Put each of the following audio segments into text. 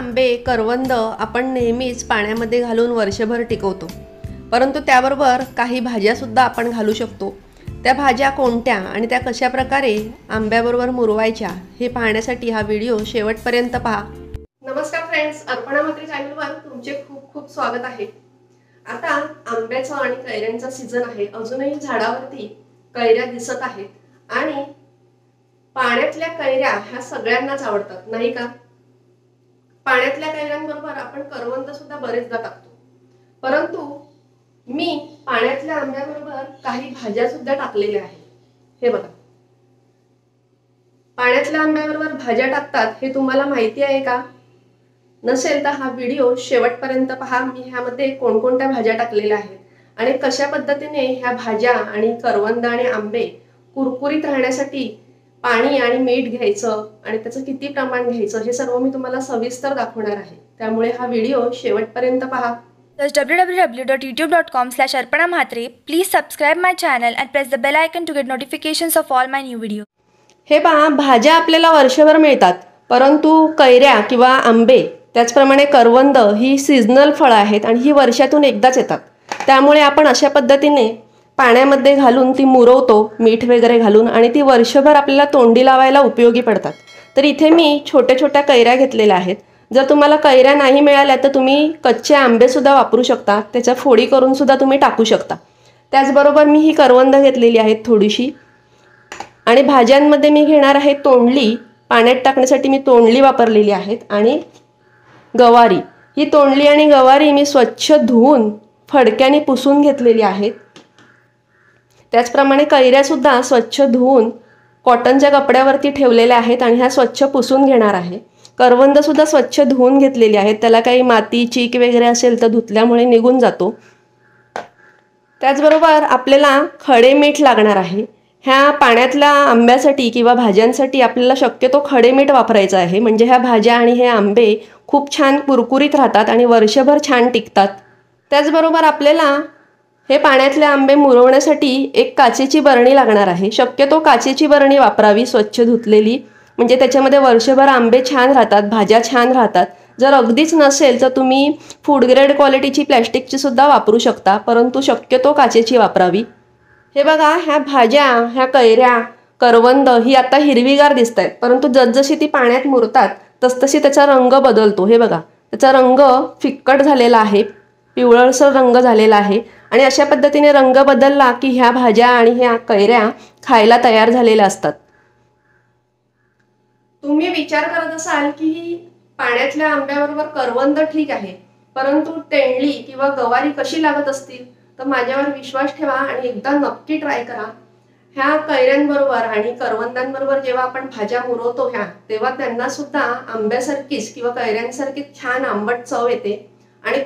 आंबे, करवंद आपण नेहमीच पाण्यामध्ये घालून वर्षभर टिकवतो, परंतु त्याबरोबर काही भाज्यासुद्धा आपण घालू शकतो। त्या भाज्या कोणत्या आणि त्या कशा प्रकारे आंब्याबरोबर मुरवायच्या हे पाहण्यासाठी हा व्हिडिओ शेवटपर्यंत पहा। नमस्कार फ्रेंड्स, अर्पणा चॅनलवर तुमचे खूप खूप स्वागत आहे। आता आंब्याचा आणि कैऱ्यांचा सीजन आहे। अजूनही झाडावरती कैऱ्या दिसत आहेत आणि पाण्यातल्या कैऱ्या ह्या सगळ्यांनाच आवडतात, नाही का? पाण्यातल्या कैऱ्यांबरोबर आपण करवंद सुद्धा बरेचदा टाकतो, परंतु मी पाण्यातल्या आंब्याबरोबर काही भाज्या सुद्धा टाकलेल्या आहेत। हे बघा, पाण्यातल्या आंब्याबरोबर भाज्या टाकतात हे तुम्हाला माहिती आहे का? नसेल तर हा व्हिडिओ शेवटपर्यंत पहा। मी ह्यामध्ये कोणकोणत्या भाज्या टाकलेल्या आहेत आणि कशा पद्धतीने ह्या भाज्या आणि करवंद आणि आंबे कुरकुरीत राहण्यासाठी पाणी आणि मीठ घ्यायचं आणि त्याचं किती प्रमाण घ्यायचं हे सर्व मी तुम्हाला सविस्तर दाखवणार आहे। त्यामुळे हा व्हिडिओ शेवटपर्यंत पहा। www.youtube.com/arpanamhatre. Please subscribe my channel and press the bell icon to get notifications of all my new videos. हे पहा, भाज्या आपल्याला वर्षभर मिळतात, परंतु कैऱ्या किंवा आंबे त्याचप्रमाणे करवंद ही सीजनल फळं आहेत आणि ही वर्षातून एकदाच येतात। त्यामुळे आपण अशा पद्धतीने पाण्यामध्ये घालून ती मुरवतो, मीठ वगैरे घालून, आणि ती वर्षभर आपल्याला तोंडी लावायला उपयोगी पडतात। तर इथे मी छोट्या छोट्या कैऱ्या घेतलेल्या आहेत। जर तुम्हाला कैऱ्या नाही मिळाल्या तर तुम्ही कच्चे आंबे सुद्धा वापरू शकता, त्याच्या फोडी करून सुद्धा तुम्ही टाकू शकता। त्याचबरोबर मी ही करवंद घेतलेली आहेत थोडीशी, आणि भाज्यांमध्ये मी घेणार आहे तोंडली। पाण्यात टाकण्यासाठी मी तोंडली वापरलेली आहेत आणि गवारी। ही तोंडली आणि गवारी मी स्वच्छ धुवून फडक्याने पुसून घेतलेली आहेत। त्याचप्रमाणे कैऱ्या सुद्धा स्वच्छ धुवून कॉटनच्या कपड्यावरती ठेवलेल्या आहेत आणि ह्या स्वच्छ पुसून घेणार आहे। करवंद सुद्धा स्वच्छ धुवून घेतलेली आहेत, त्याला काही माती चीक वगैरे असेल तर धुतल्यामुळे निघून जातो। त्याचबरोबर आपल्याला खडे मीठ लागणार आहे। ह्या पाण्यातल्या आंब्यासाठी किंवा भाज्यांसाठी आपल्याला शक्यतो खडे मीठ वापरायचं आहे, म्हणजे ह्या भाज्या आणि हे आंबे खूप छान कुरकुरीत राहतात आणि वर्षभर छान टिकतात। त्याचबरोबर आपल्याला हे पाण्यातले आंबे मुरवण्यासाठी एक काचेची बरणी लागणार आहे। शक्यतो काचेची बरणी वापरावी, स्वच्छ धुतलेली, म्हणजे त्याच्यामध्ये वर्षभर आंबे छान राहतात, भाज्या छान राहतात। जर अगदीच नसेल तर तुम्ही फूड ग्रेड क्वालिटीची प्लॅस्टिकची सुद्धा वापरू शकता, परंतु शक्यतो काचेची वापरावी। हे बघा, ह्या भाज्या, ह्या कैऱ्या, करवंद ही आता हिरवीगार दिसत आहेत, परंतु जसजशी ती पाण्यात मुरतात तसतशी त्याचा रंग बदलतो। हे बघा, त्याचा रंग फिक्कट झालेला आहे, पिवळसर रंग झालेला आहे, आणि अशा पद्धतीने रंग बदलला की ह्या भाज्या आणि ह्या कैऱ्या खायला तयार झालेल्या असतात। तुम्ही विचार करत असाल की पाण्यातल्या आंब्याबरोबर करवंद ठीक आहे, परंतु तेंडली किंवा गवारी कशी लागत असतील? तर माझ्यावर विश्वास ठेवा आणि एकदा नक्की ट्राय करा। ह्या कैऱ्यांबरोबर आणि करवंदांबरोबर जेव्हा आपण भाज्या मुरवतो तेव्हा त्यांना सुद्धा आंब्यासारखीच किंवा कैऱ्यांसारखीच छान आंबट चव येते आणि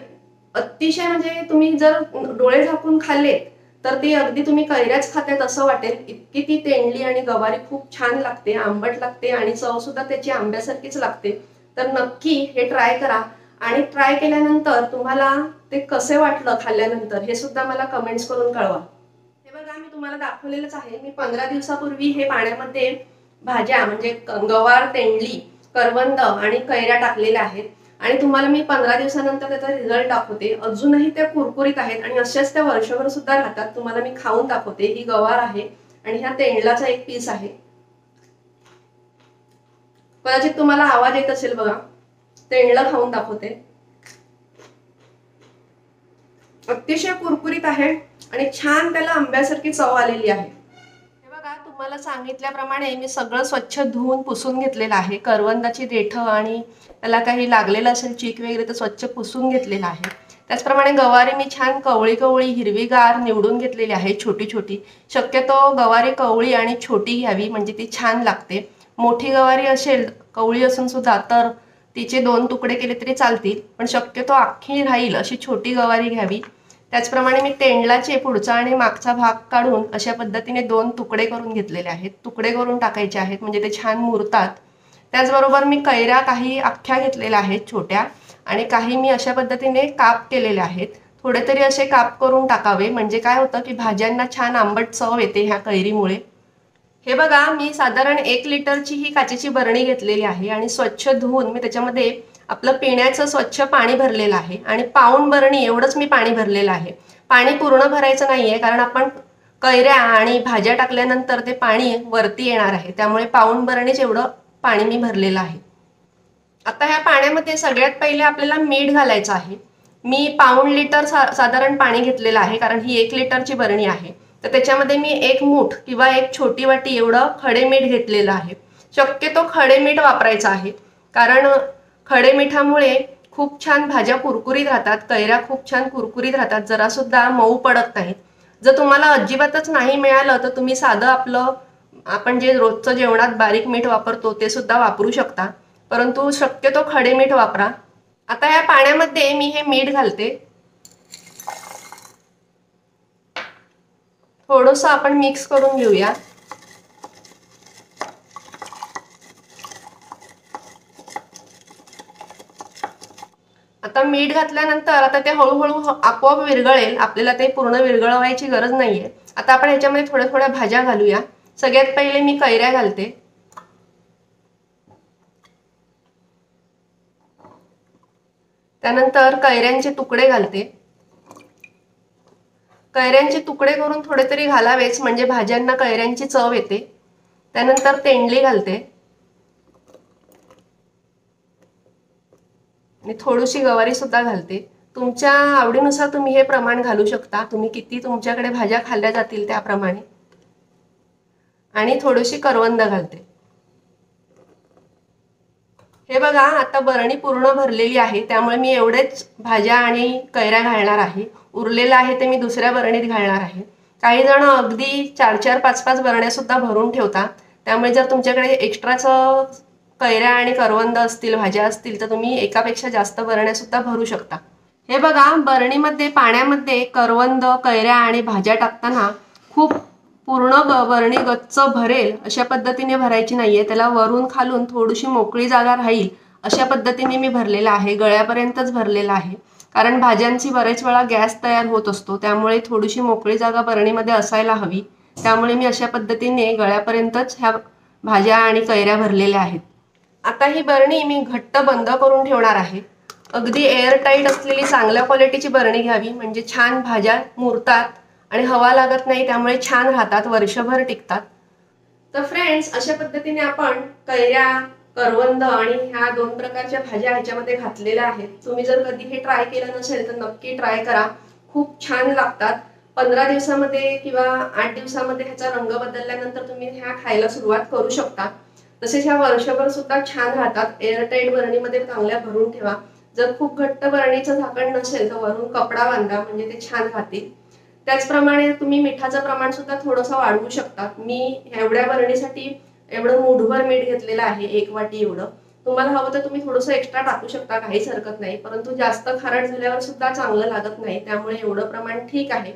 अतिशय, म्हणजे तुम्ही जर डोळे झाकून खाल्ले तर ते अगदी तुम्ही कैऱ्याच खात्यात असं वाटेल, इतकी ती तेंडली आणि गवारी खूप छान लागते, आंबट लागते आणि चव सुद्धा त्याची आंब्यासारखीच लागते। तर नक्की हे ट्राय करा आणि ट्राय केल्यानंतर तुम्हाला ते कसे वाटलं खाल्ल्यानंतर हे सुद्धा मला कमेंट्स करून कळवा। हे बघा, मी तुम्हाला दाखवलेलंच आहे। मी 15 दिवसापूर्वी हे पाण्यामध्ये भाज्या म्हणजे गवार, तेंडली, करवंद आणि कैऱ्या टाकलेल्या आहेत आणि तुम्हाला मी 15 दिवसानंतर त्याचा रिझल्ट दाखवते। अजूनही त्या कुरकुरीत आहेत आणि अशाच त्या वर्षभर सुद्धा राहतात। तुम्हाला मी खाऊन दाखवते। ही गवार आहे आणि ह्या तेंडलाचा एक पीस आहे। कदाचित तुम्हाला आवाज येत असेल, बघा, तेंडला खाऊन दाखवते। अतिशय कुरकुरीत आहे आणि छान त्याला आंब्यासारखी चव आलेली आहे। हे बघा, तुम्हाला सांगितल्याप्रमाणे मी सगळं स्वच्छ धुवून पुसून घेतलेलं आहे। करवंदाची देठं आणि त्याला काही लागलेलं असेल चीक वगैरे तर स्वच्छ पुसून घेतलेलं आहे। त्याचप्रमाणे गवारी मी छान कवळी कवळी हिरवीगार निवडून घेतलेली आहे, छोटी छोटी। शक्यतो गवारी कवळी आणि छोटी घ्यावी, म्हणजे ती छान लागते। मोठी गवारी असेल, कवळी असून सुद्धा, तर तिचे 2 तुकडे केले तरी चालतील, पण शक्यतो अख्खी राहील अशी छोटी गवारी घ्यावी। त्याचप्रमाणे मी तेंडलाचे पुढचा आणि मागचा भाग काढून अशा पद्धतीने 2 तुकडे करून घेतलेले आहेत। तुकडे करून टाकायचे आहेत, म्हणजे ते छान मुरतात। त्याचबरोबर मी कैऱ्या काही अख्ख्या घेतलेल्या आहेत छोट्या, आणि काही मी अशा पद्धतीने काप केलेले आहेत। थोडे तरी असे काप करून टाकावे, म्हणजे काय होतं की भाज्यांना छान आंबट चव येते ह्या कैरीमुळे। हे बघा, मी साधारण 1 लिटरची ही काचेची बरणी घेतलेली आहे आणि स्वच्छ धुवून मी त्याच्यामध्ये आपलं पिण्याचं स्वच्छ पाणी भरलेलं आहे आणि पाऊण बरणी एवढंच मी पाणी भरलेलं आहे. पाणी पूर्ण भरायचं नाहीये, कारण आपण कैऱ्या आणि भाज्या टाकल्यानंतर ते पाणी वरती येणार आहे, त्यामुळे पाऊण बरणीच एवढं पाणी मी भरलेलं आहे. आता ह्या पाण्यामध्ये सगळ्यात पहिले आपल्याला मीठ घालायचं आहे. मी पाऊण लिटर साधारण पाणी घेतलेलं आहे, कारण ही 1 लिटरची बरणी आहे. तर त्याच्यामध्ये मी 1 मूठ किंवा 1 छोटी वाटी एवढं खडे मीठ घेतलेलं आहे. शक्यतो खडे मीठ वापरायचं आहे, कारण खडे मिठामुळे खूप छान भाज्या कुरकुरीत राहतात, कैऱ्या खूप छान कुरकुरीत राहतात, जरा सुद्धा मऊ पडत नाहीत. जर तुम्हाला अजिबातच नाही मिळालं तर तुम्ही साधं आपलं आपण जे रोजचं जेवणात बारीक मीठ वापरतो ते सुद्धा वापरू शकता, परंतु शक्यतो खडे मीठ वापरा. आता या पाण्यामध्ये मी हे मीठ घालते. थोडंसं आपण मिक्स करून घेऊया. आता मीठ घातल्यानंतर आता ते हळूहळू आपोआप विरघळेल, आपल्याला ते पूर्ण विरघळवायची गरज नाहीये. आता आपण ह्याच्यामध्ये थोड्या थोड्या भाज्या घालूया. सगळ्यात पहिले मी कैऱ्या घालते. त्यानंतर कैऱ्यांचे तुकडे घालते. कैऱ्यांचे तुकडे करून थोडे तरी घालावेच, म्हणजे भाज्यांना कैऱ्यांची चव येते. त्यानंतर तेंडली घालते आणि थोडीशी गवारी सुद्धा घालते. तुमच्या आवडीनुसार तुम्ही हे प्रमाण घालू शकता, तुम्ही किती तुमच्याकडे भाज्या खाल्ल्या जातील त्याप्रमाणे. आणि थोडीशी करवंद घालते. हे बघा, आता बरणी पूर्ण भरलेली आहे, त्यामुळे मी एवढेच भाज्या आणि कैऱ्या घालणार आहे. उरलेलं आहे ते मी दुसऱ्या बरणीत घालणार आहे. काही जण अगदी 4-4, 5-5 बरण्या सुद्धा भरून ठेवतात, त्यामुळे जर तुमच्याकडे एक्स्ट्राचं कैऱ्या आणि करवंद असतील, भाज्या असतील, तर तुम्ही एकापेक्षा जास्त बरण्या सुद्धा भरू शकता. हे बघा, बरणीमध्ये पाण्यामध्ये करवंद, कैऱ्या आणि भाज्या टाकताना खूप पूर्ण बरणी गच्च भरेल अशा पद्धतीने भरायची नाहीये. त्याला वरून खालून थोडीशी मोकळी जागा राहील अशा पद्धतीने मी भरलेला आहे. गळ्यापर्यंतच भरलेला आहे, कारण भाज्यांची बरेच वेळा गॅस तयार होत असतो, त्यामुळे थोडीशी मोकळी जागा बरणीमध्ये असायला हवी. त्यामुळे मी अशा पद्धतीने गळ्यापर्यंतच ह्या भाज्या आणि कैऱ्या भरलेल्या आहेत. आता ही बरणी मी घट्ट बंद करून ठेवणार आहे. अगदी एअरटाईट असलेली चांगल्या क्वालिटीची बरणी घ्यावी, म्हणजे छान भाज्या मुरतात आणि हवा लागत नाही, त्यामुळे छान राहतात, वर्षभर टिकतात. तर फ्रेंड्स, अशा पद्धतीने आपण कैऱ्या, करवंद आणि ह्या 2 प्रकारच्या भाज्या ह्याच्यामध्ये घातलेल्या आहेत. तुम्ही जर कधी हे ट्राय केलं नसेल तर नक्की ट्राय करा, खूप छान लागतात. 15 दिवसामध्ये किंवा 8 दिवसामध्ये ह्याचा रंग बदलल्यानंतर तुम्ही ह्या खायला सुरुवात करू शकता. तसेच ह्या वर्षभर सुद्धा छान राहतात. एअरटाईट बरणीमध्ये चांगल्या भरून ठेवा. जर खूप घट्ट बरणीचं झाकण नसेल तर वरून कपडा बांधा, म्हणजे ते छान राहतील. त्याचप्रमाणे तुम्ही मिठाचं प्रमाण सुद्धा थोडंसं वाढवू शकता. मी एवढ्या बरणीसाठी एवढं मूठभर मीठ घेतलेलं आहे, 1 वाटी एवढं. तुम्हाला हवं तर तुम्ही थोडंसं एक्स्ट्रा टाकू शकता, काहीच हरकत नाही, परंतु जास्त खारट झाल्यावर सुद्धा चांगलं लागत नाही, त्यामुळे एवढं प्रमाण ठीक आहे.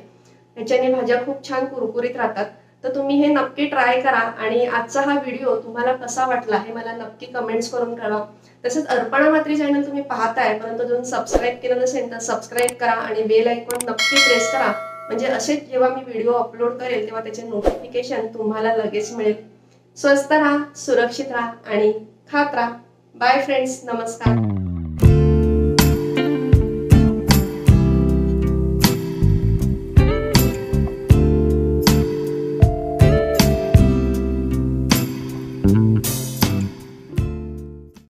ह्याच्याने भाज्या खूप छान कुरकुरीत राहतात. तर तुम्ही हे नक्की ट्राय करा. आणि आजचा हा व्हिडिओ तुम्हाला कसा वाटला हे मला नक्की कमेंट्स करून कळवा. तसेच अर्पणा म्हात्रे चॅनल तुम्ही पाहताय, परंतु अजून सबस्क्राईब केलं नसेल तर सबस्क्राईब करा आणि बेल आयकॉन नक्की प्रेस करा, म्हणजे असेच जेव्हा मी व्हिडिओ अपलोड करेल तेव्हा त्याचे नोटिफिकेशन तुम्हाला लगेच मिळेल. स्वस्त राहा, सुरक्षित राहा आणि खात राहा. बाय फ्रेंड्स, नमस्कार.